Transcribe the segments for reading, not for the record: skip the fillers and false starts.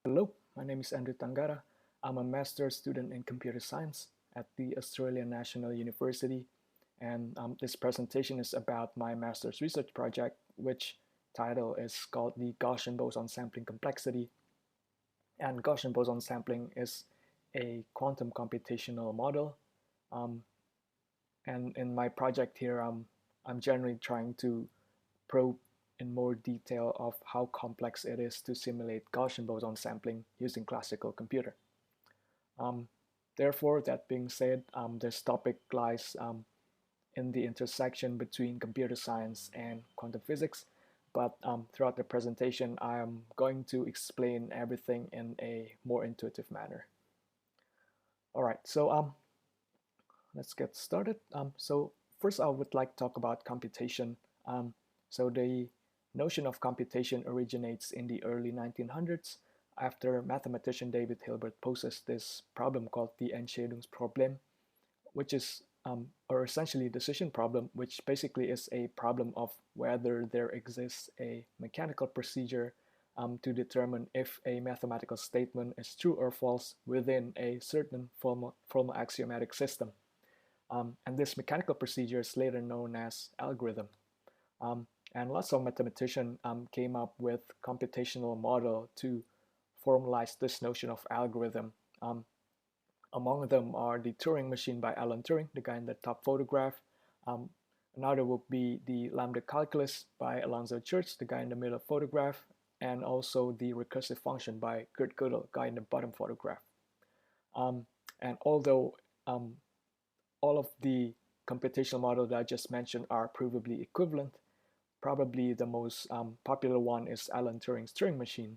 Hello, my name is Andrew Tangara. I'm a master's student in computer science at the Australian National University, and this presentation is about my master's research project, which title is called the Gaussian Boson Sampling Complexity. And Gaussian Boson Sampling is a quantum computational model. Um, and in my project here, I'm generally trying to probe in more detail of how complex it is to simulate Gaussian boson sampling using classical computer. Um, Therefore, that being said, this topic lies in the intersection between computer science and quantum physics. But throughout the presentation, I am going to explain everything in a more intuitive manner. All right, so let's get started. So first, I would like to talk about computation. So the notion of computation originates in the early 1900s after mathematician David Hilbert poses this problem called the Entscheidungsproblem, which is or essentially decision problem, which basically is a problem of whether there exists a mechanical procedure to determine if a mathematical statement is true or false within a certain formal axiomatic system. And this mechanical procedure is later known as algorithm. Um, and lots of mathematicians came up with computational model to formalize this notion of algorithm. Among them are the Turing machine by Alan Turing, the guy in the top photograph. Um, Another would be the lambda calculus by Alonzo Church, the guy in the middle photograph, and also the recursive function by Kurt Gödel, guy in the bottom photograph. And although all of the computational models that I just mentioned are provably equivalent, probably the most popular one is Alan Turing's Turing machine.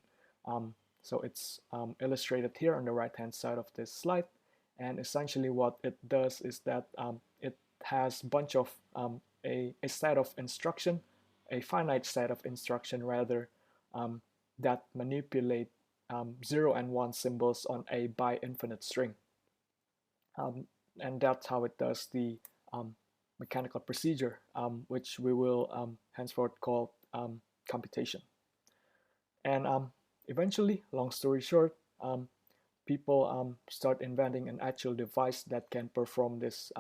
So it's illustrated here on the right-hand side of this slide. And essentially what it does is that it has a bunch of a set of instruction, a finite set of instruction rather, that manipulate 0 and 1 symbols on a bi-infinite string. And that's how it does the mechanical procedure, which we will henceforth call computation. And eventually, long story short, people start inventing an actual device that can perform this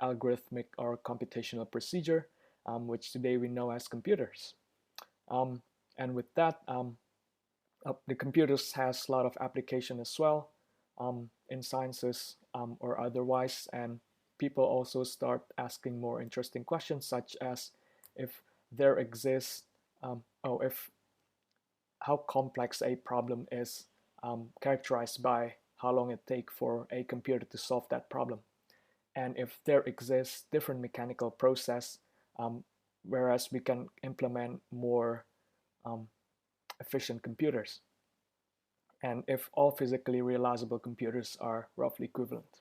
algorithmic or computational procedure, which today we know as computers. And with that, the computers has a lot of application as well in sciences or otherwise, and people also start asking more interesting questions, such as if there exists, if how complex a problem is characterized by how long it takes for a computer to solve that problem, and if there exists different mechanical process, whereas we can implement more efficient computers, and if all physically realizable computers are roughly equivalent.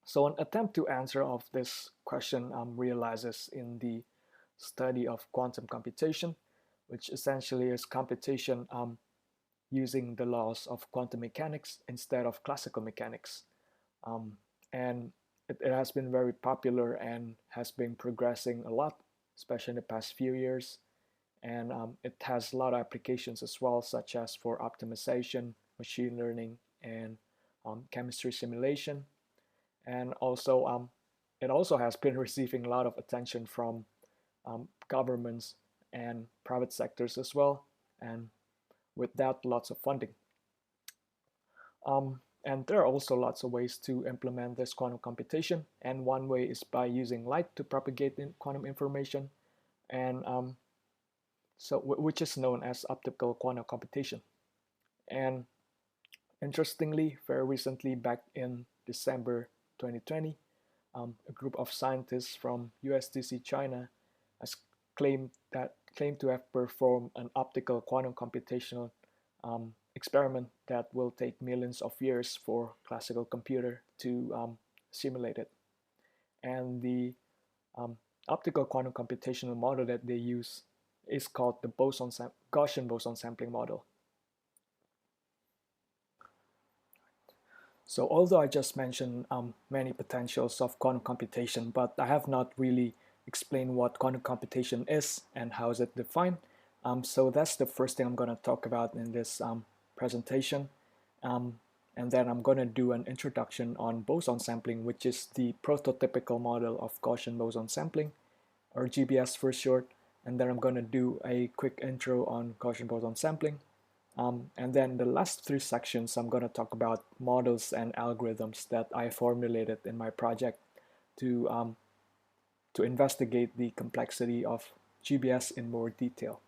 So an attempt to answer of this question realizes in the study of quantum computation, which essentially is computation using the laws of quantum mechanics instead of classical mechanics. And it has been very popular and has been progressing a lot, especially in the past few years. And it has a lot of applications as well, such as for optimization, machine learning, and chemistry simulation. And also, it also has been receiving a lot of attention from governments and private sectors as well. And with that, lots of funding. And there are also lots of ways to implement this quantum computation. And one way is by using light to propagate quantum information, and which is known as optical quantum computation. And interestingly, very recently, back in December 2020, a group of scientists from USDC China has claimed to have performed an optical quantum computational experiment that will take millions of years for classical computer to simulate it. And the optical quantum computational model that they use is called the Gaussian boson sampling model. So although I just mentioned many potentials of quantum computation, but I have not really explained what quantum computation is and how is it defined, So that's the first thing I'm going to talk about in this presentation. And then I'm going to do an introduction on boson sampling, which is the prototypical model of Gaussian boson sampling, or GBS for short. And then I'm going to do a quick intro on Gaussian boson sampling. And then the last 3 sections, I'm going to talk about models and algorithms that I formulated in my project to investigate the complexity of GBS in more detail.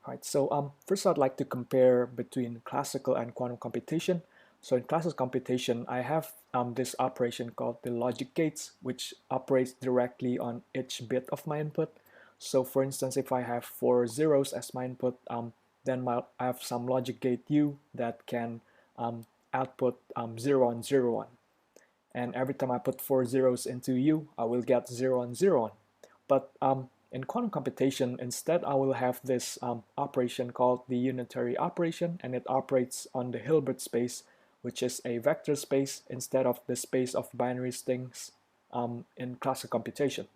All right, so first I'd like to compare between classical and quantum computation. So in classical computation, I have this operation called the logic gates, which operates directly on each bit of my input. So for instance, if I have 4 zeros as my input, then I have some logic gate U that can output 0 and 0 1. And every time I put 4 zeros into U, I will get 0 and 0 1. But in quantum computation, instead I will have this operation called the unitary operation, and it operates on the Hilbert space, which is a vector space instead of the space of binary strings in classical computation.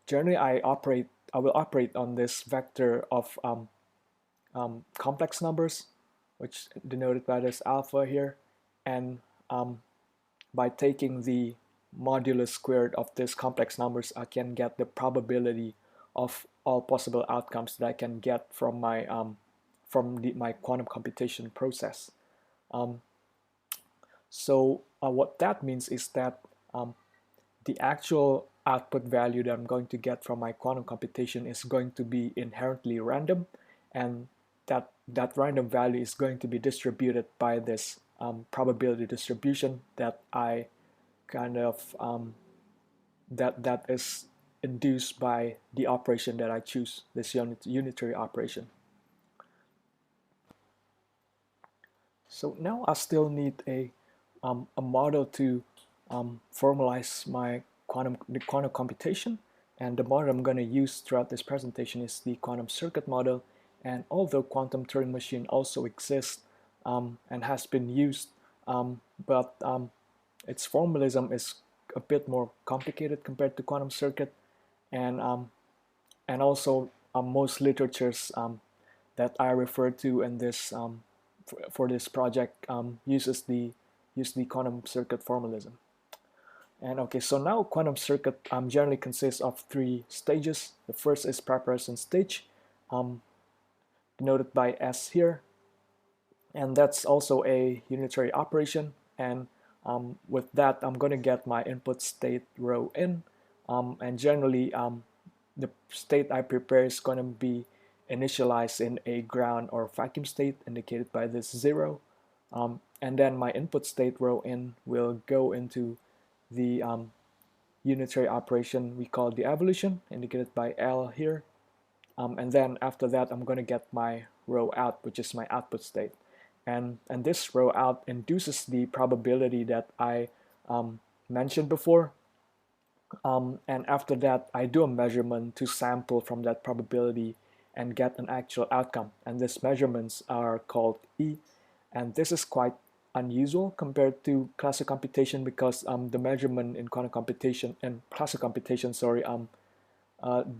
Generally I will operate on this vector of complex numbers, which denoted by this alpha here, and by taking the modulus squared of these complex numbers, I can get the probability of all possible outcomes that I can get from my my quantum computation process. What that means is that the actual output value that I'm going to get from my quantum computation is going to be inherently random, and that random value is going to be distributed by this probability distribution that I kind of that is induced by the operation that I choose, this unitary operation. So now I still need a model to formalize the quantum computation, and the model I'm going to use throughout this presentation is the quantum circuit model. And although quantum Turing machine also exists and has been used, but its formalism is a bit more complicated compared to quantum circuit, and also most literatures that I refer to in this for this project use the quantum circuit formalism. And okay, so now quantum circuit generally consists of 3 stages. The first is preparation stage, denoted by S here, and that's also a unitary operation. And with that, I'm going to get my input state rho in, and generally the state I prepare is going to be initialized in a ground or vacuum state indicated by this 0, and then my input state rho in will go into the unitary operation we call the evolution, indicated by L here, and then after that I'm going to get my rho out, which is my output state. And this rho out induces the probability that I mentioned before. And after that, I do a measurement to sample from that probability and get an actual outcome. And these measurements are called E. And this is quite unusual compared to classical computation, because the measurement in quantum computation and classical computation,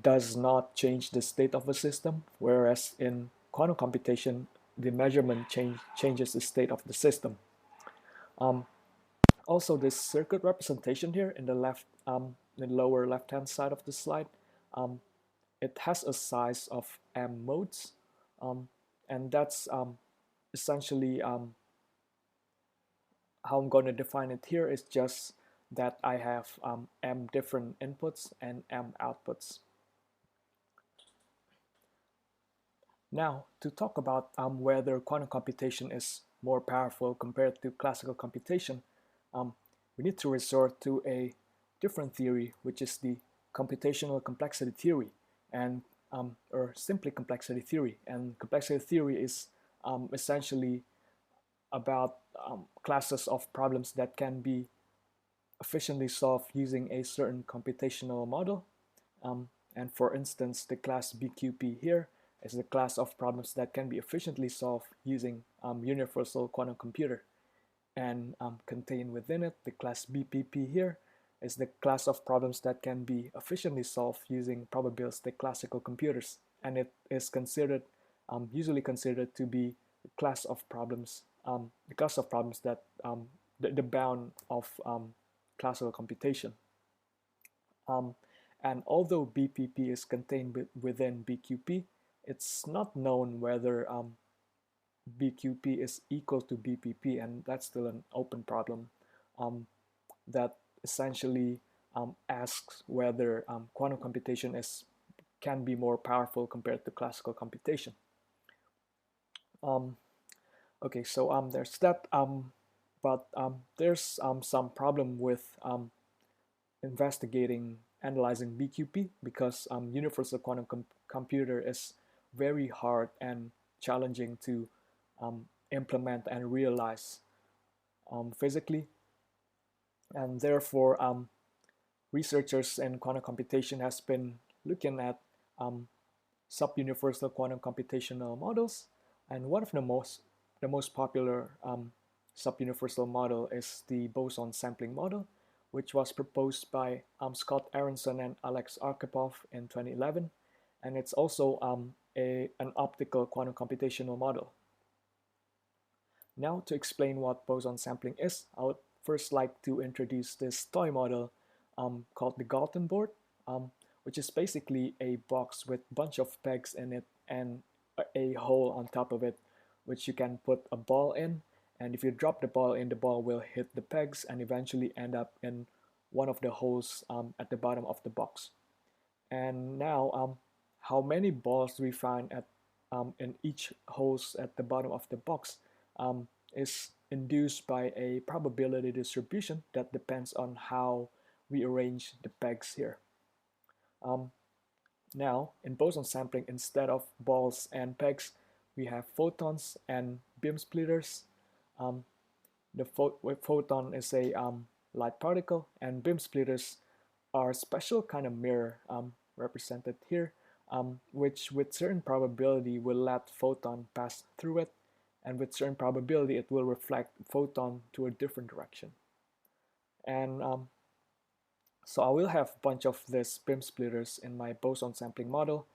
does not change the state of a system, whereas in quantum computation, the measurement changes the state of the system. Also, this circuit representation here in the lower left-hand side of the slide, it has a size of m modes, and that's essentially how I'm going to define it here is just that I have m different inputs and m outputs. Now, to talk about whether quantum computation is more powerful compared to classical computation, we need to resort to a different theory, which is the computational complexity theory, and or simply complexity theory. And complexity theory is essentially about classes of problems that can be efficiently solved using a certain computational model. And for instance, the class BQP here is the class of problems that can be efficiently solved using universal quantum computer. And contained within it, the class BPP here is the class of problems that can be efficiently solved using probabilistic classical computers, and it is considered usually considered to be the class of problems that the bound of classical computation. And although BPP is contained within BQP, it's not known whether BQP is equal to BPP, and that's still an open problem that essentially asks whether quantum computation can be more powerful compared to classical computation. Okay, so there's that, but there's some problem with analyzing BQP because universal quantum computer is very hard and challenging to implement and realize physically, and therefore researchers in quantum computation has been looking at sub-universal quantum computational models, and one of the most popular sub-universal model is the boson sampling model, which was proposed by Scott Aronson and Alex Arkhipov in 2011, and it's also an optical quantum computational model. Now, to explain what boson sampling is, I would first like to introduce this toy model called the Galton board, which is basically a box with a bunch of pegs in it and a hole on top of it, which you can put a ball in. And if you drop the ball in, the ball will hit the pegs and eventually end up in one of the holes at the bottom of the box. And now, how many balls do we find in each holes at the bottom of the box is induced by a probability distribution that depends on how we arrange the pegs here. Now, in boson sampling, instead of balls and pegs, we have photons and beam splitters. The photon is a light particle, and beam splitters are a special kind of mirror represented here, which with certain probability will let photon pass through it, and with certain probability it will reflect photon to a different direction. And so I will have a bunch of these beam splitters in my boson sampling model.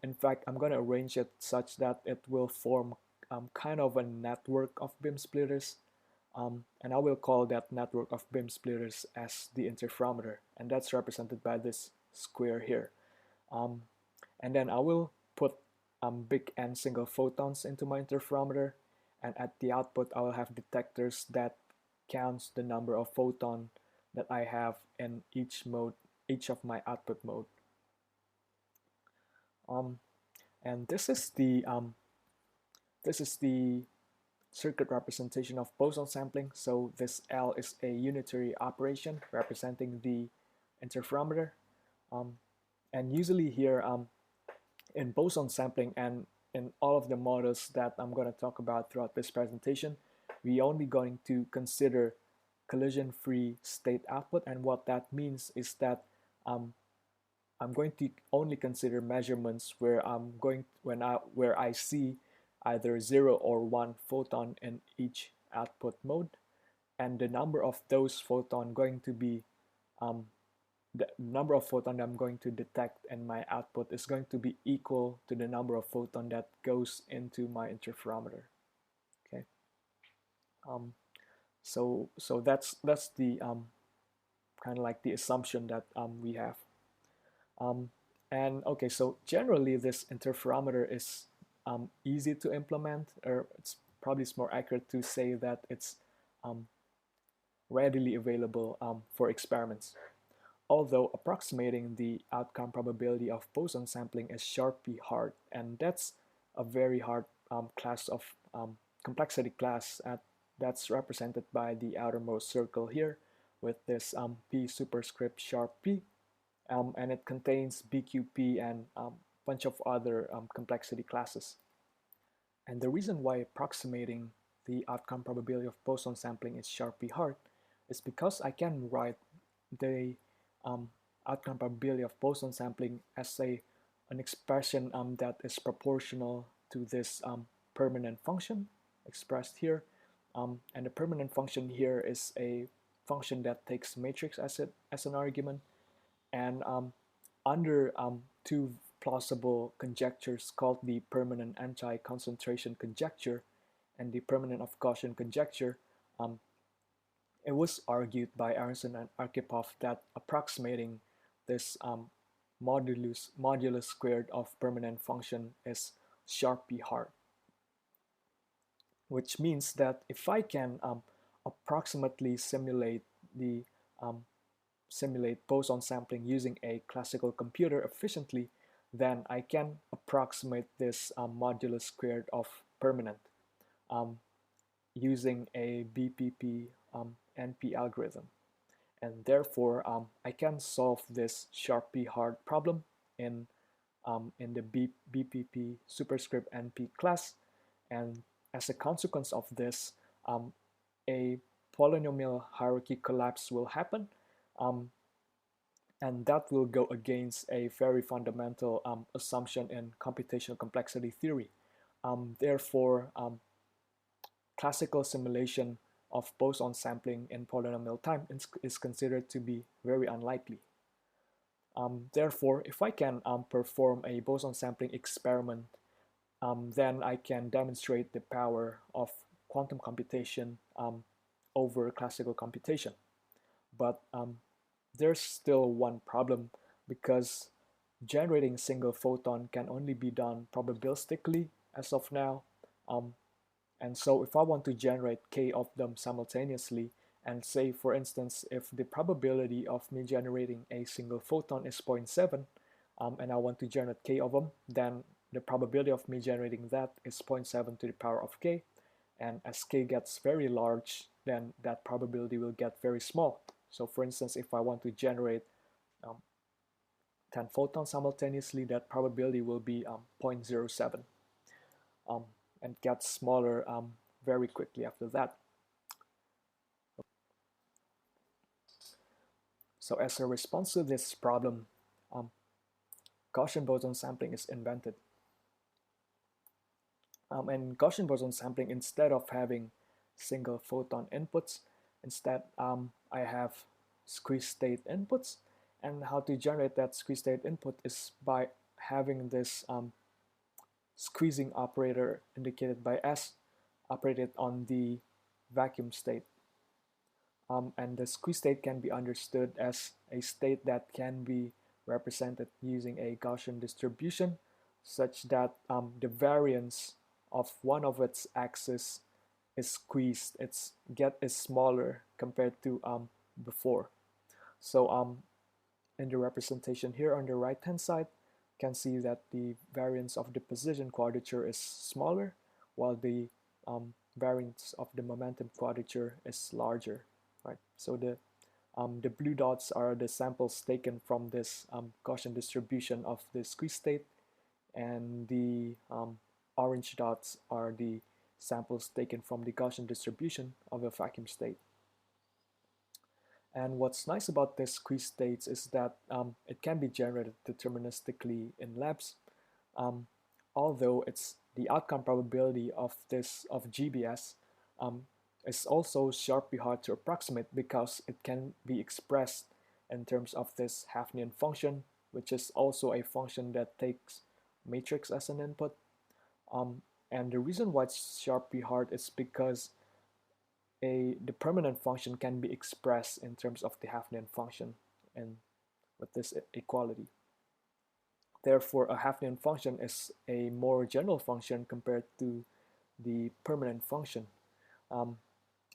In fact, I'm going to arrange it such that it will form kind of a network of beam splitters, and I will call that network of beam splitters as the interferometer, and that's represented by this square here. And then I will put big N single photons into my interferometer, and at the output I will have detectors that counts the number of photons that I have in each of my output mode. And this is the circuit representation of boson sampling. So this L is a unitary operation representing the interferometer, and usually here in boson sampling and in all of the models that I'm going to talk about throughout this presentation, we only going to consider collision-free state output, and what that means is that I'm going to only consider measurements where where I see either 0 or 1 photon in each output mode, and the number of those photons going to be the number of photons I'm going to detect in my output is going to be equal to the number of photons that goes into my interferometer. Okay. So that's the kind of like the assumption that we have. And okay, so generally this interferometer is easy to implement, or it's probably more accurate to say that it's readily available for experiments. Although approximating the outcome probability of boson sampling is sharply hard, and that's a very hard class of complexity class that's represented by the outermost circle here with this p superscript sharp p, and it contains BQP and a bunch of other complexity classes. And the reason why approximating the outcome probability of boson sampling is sharply hard is because I can write the outcome probability of boson sampling as an expression that is proportional to this permanent function expressed here, and the permanent function here is a function that takes matrix as an argument, and under two plausible conjectures called the permanent anti-concentration conjecture and the permanent of Gaussian conjecture, um, it was argued by Aronson and Arkhipov that approximating this modulus squared of permanent function is sharply hard, which means that if I can approximately um, simulate boson sampling using a classical computer efficiently, then I can approximate this modulus squared of permanent um, using a BPP NP algorithm. And therefore, I can solve this sharply hard problem in the BPP superscript NP class. And as a consequence of this, a polynomial hierarchy collapse will happen. And that will go against a very fundamental assumption in computational complexity theory. Therefore, classical simulation of boson sampling in polynomial time is considered to be very unlikely. Therefore, if I can perform a boson sampling experiment, then I can demonstrate the power of quantum computation over classical computation. But there's still one problem, because generating single photon can only be done probabilistically as of now. And so if I want to generate k of them simultaneously, and say, for instance, if the probability of me generating a single photon is 0.7, and I want to generate k of them, then the probability of me generating that is 0.7 to the power of k. And as k gets very large, then that probability will get very small. So for instance, if I want to generate 10 photons simultaneously, that probability will be 0.07 and gets smaller very quickly after that. So as a response to this problem, Gaussian boson sampling is invented. And Gaussian boson sampling, instead of having single photon inputs, instead I have squeeze state inputs. And how to generate that squeeze state input is by having this squeezing operator indicated by S operated on the vacuum state. And the squeeze state can be understood as a state that can be represented using a Gaussian distribution, such that the variance of one of its axes is squeezed. Its get is smaller compared to before. So in the representation here on the right hand side, you can see that the variance of the position quadrature is smaller, while the variance of the momentum quadrature is larger. Right. So the blue dots are the samples taken from this Gaussian distribution of the squeeze state, and the orange dots are the samples taken from the Gaussian distribution of a vacuum state. And what's nice about this squeeze states is that it can be generated deterministically in labs, although it's the outcome probability of GBS is also sharply hard to approximate, because it can be expressed in terms of this Hafnian function, which is also a function that takes matrix as an input. And the reason why it's sharply hard is because the permanent function can be expressed in terms of the Hafnian function and with this equality. Therefore, a Hafnian function is a more general function compared to the permanent function.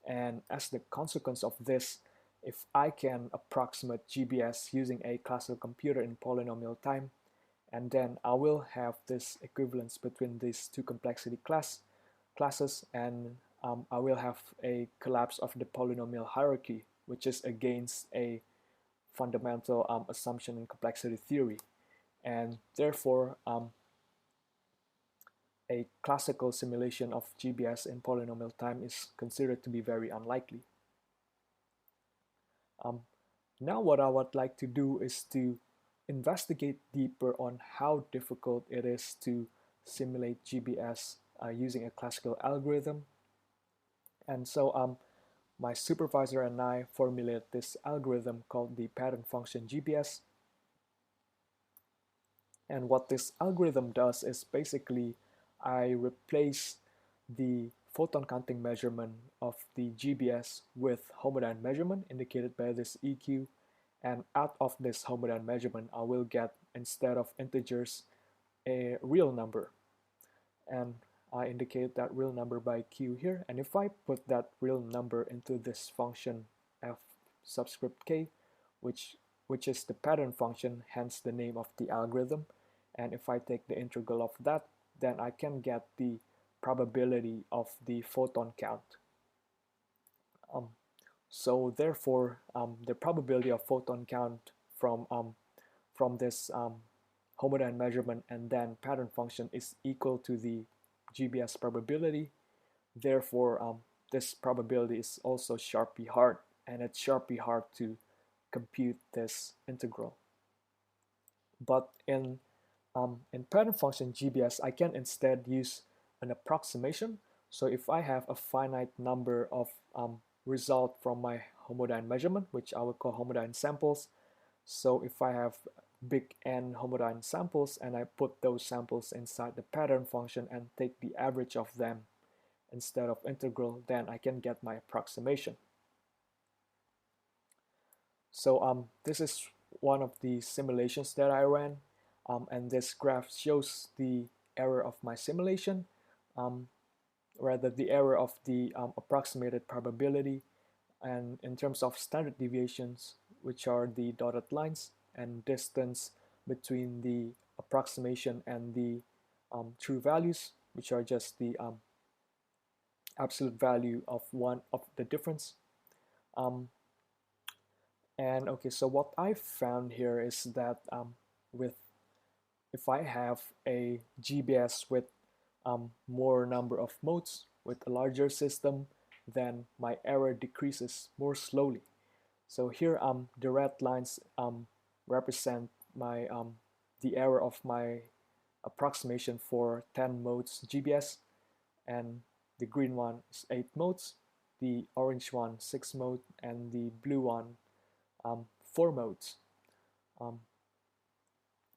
And as the consequence of this, if I can approximate GBS using a classical computer in polynomial time, and then I will have this equivalence between these two complexity classes, and I will have a collapse of the polynomial hierarchy, which is against a fundamental assumption in complexity theory. And therefore, a classical simulation of GBS in polynomial time is considered to be very unlikely. Now what I would like to do is to investigate deeper on how difficult it is to simulate GBS using a classical algorithm. And so my supervisor and I formulate this algorithm called the pattern function GBS. And what this algorithm does is basically I replace the photon counting measurement of the GBS with homodyne measurement indicated by this EQ. And out of this homodyne measurement, I will get, instead of integers, a real number. And I indicate that real number by Q here. And if I put that real number into this function f subscript k, which is the pattern function, hence the name of the algorithm, and if I take the integral of that, then I can get the probability of the photon count. So therefore, the probability of photon count from this homodyne measurement and then pattern function is equal to the GBS probability. Therefore, this probability is also sharply hard, and it's sharply hard to compute this integral. But in pattern function GBS, I can instead use an approximation. So if I have a finite number of result from my homodyne measurement, which I will call homodyne samples. So if I have big N homodyne samples and I put those samples inside the pattern function and take the average of them instead of integral, then I can get my approximation. So this is one of the simulations that I ran, and this graph shows the error of my simulation, rather the error of the approximated probability, and in terms of standard deviations, which are the dotted lines, and distance between the approximation and the true values, which are just the absolute value of one of the difference. And okay, so what I found here is that if I have a GBS with more number of modes with a larger system, then my error decreases more slowly. So here the red lines represent my the error of my approximation for 10 modes GBS, and the green one is 8 modes, the orange one 6 mode, and the blue one 4 modes. And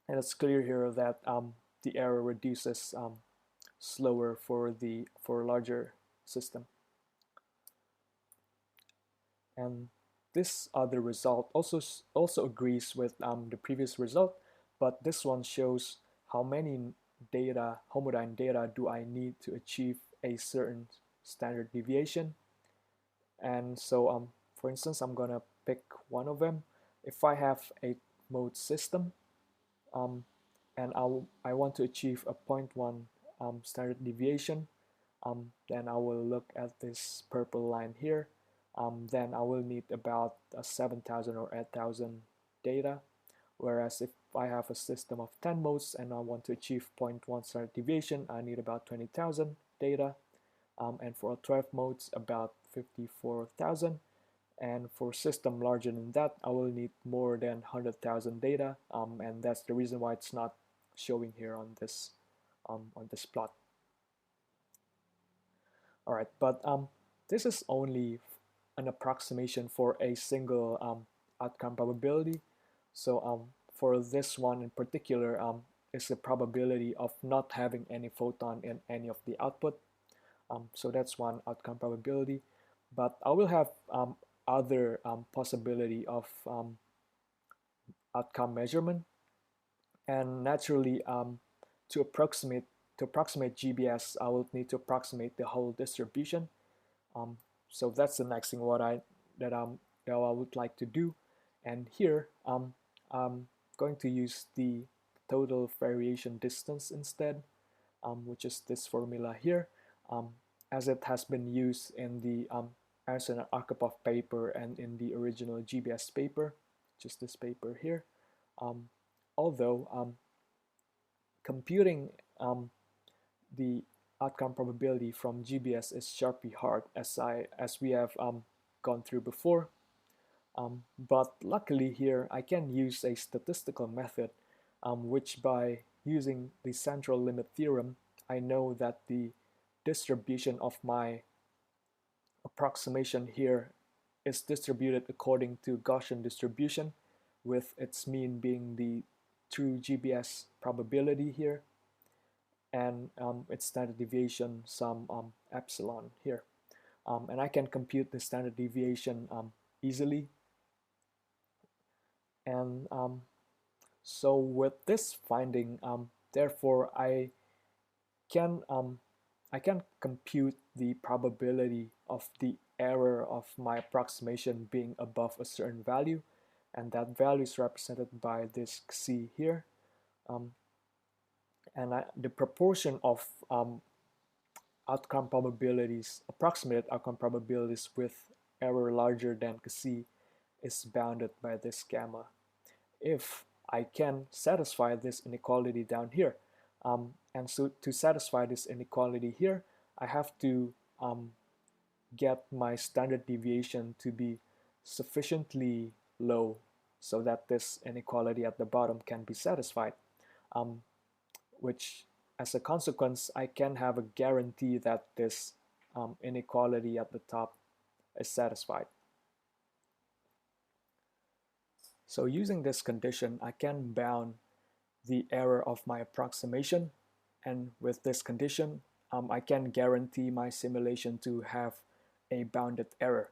it's clear here that the error reduces slower for larger system. And this other result also agrees with the previous result, but this one shows how many homodyne data do I need to achieve a certain standard deviation. And so for instance, I'm gonna pick one of them. If I have a mode system and I want to achieve a 0.1 standard deviation, then I will look at this purple line here. Then I will need about 7,000 or 8,000 data. Whereas if I have a system of 10 modes and I want to achieve 0.1 standard deviation, I need about 20,000 data. And for 12 modes, about 54,000. And for system larger than that, I will need more than 100,000 data. And that's the reason why it's not showing here on this plot. All right, but this is only an approximation for a single outcome probability. So for this one in particular, is the probability of not having any photon in any of the output. So that's one outcome probability. But I will have other possibility of outcome measurement, and naturally to approximate GBS, I will need to approximate the whole distribution. So that's the next thing that I would like to do. And here I'm going to use the total variation distance instead, which is this formula here, as it has been used in the Anderson and Arkhipov paper and in the original GBS paper, just this paper here. Although computing the outcome probability from GBS is sharply hard, as we have gone through before. But luckily here I can use a statistical method, which by using the central limit theorem, I know that the distribution of my approximation here is distributed according to Gaussian distribution, with its mean being the true GBS probability here, and its standard deviation some epsilon here. And I can compute the standard deviation easily. And so with this finding, therefore can I can compute the probability of the error of my approximation being above a certain value, and that value is represented by this C here. And the proportion of outcome probabilities, approximate outcome probabilities with error larger than C is bounded by this gamma. If I can satisfy this inequality down here, and so to satisfy this inequality here, I have to get my standard deviation to be sufficiently low so that this inequality at the bottom can be satisfied, which as a consequence, I can have a guarantee that this inequality at the top is satisfied. So using this condition, I can bound the error of my approximation, and with this condition, I can guarantee my simulation to have a bounded error.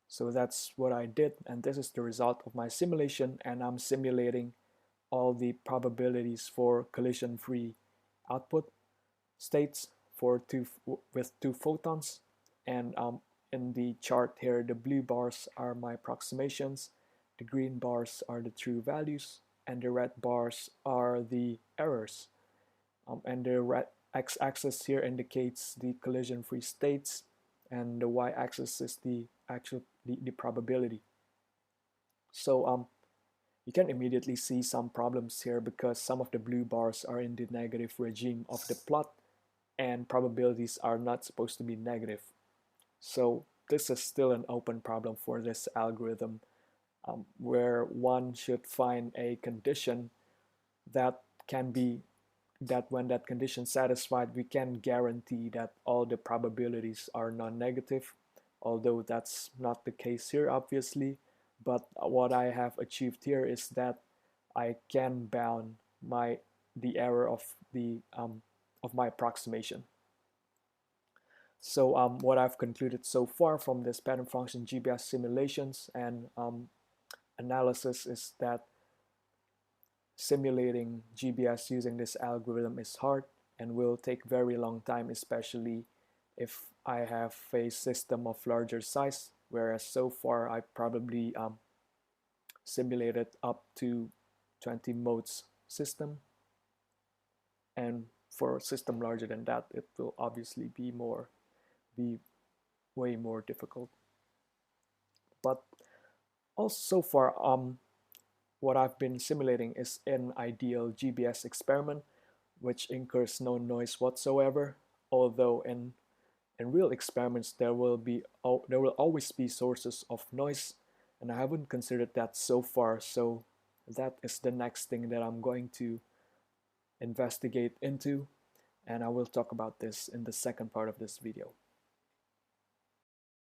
So that's what I did, and this is the result of my simulation, and I'm simulating all the probabilities for collision-free output states with two photons. And in the chart here, the blue bars are my approximations, the green bars are the true values, and the red bars are the errors. And the red x-axis here indicates the collision-free states, and the y-axis is the probability. So you can immediately see some problems here because some of the blue bars are in the negative regime of the plot, and probabilities are not supposed to be negative. So this is still an open problem for this algorithm, where one should find a condition that when that condition is satisfied, we can guarantee that all the probabilities are non-negative, although that's not the case here, obviously. But what I have achieved here is that I can bound the error of my approximation. So what I've concluded so far from this pattern function GBS simulations and analysis is that simulating GBS using this algorithm is hard and will take very long time, especially if I have a system of larger size, whereas so far I probably simulated up to 20 modes system, and for a system larger than that, it will obviously be way more difficult. But also so far, what I've been simulating is an ideal GBS experiment, which incurs no noise whatsoever. Although in real experiments, there will always be sources of noise, and I haven't considered that so far. So that is the next thing that I'm going to investigate into, and I will talk about this in the second part of this video.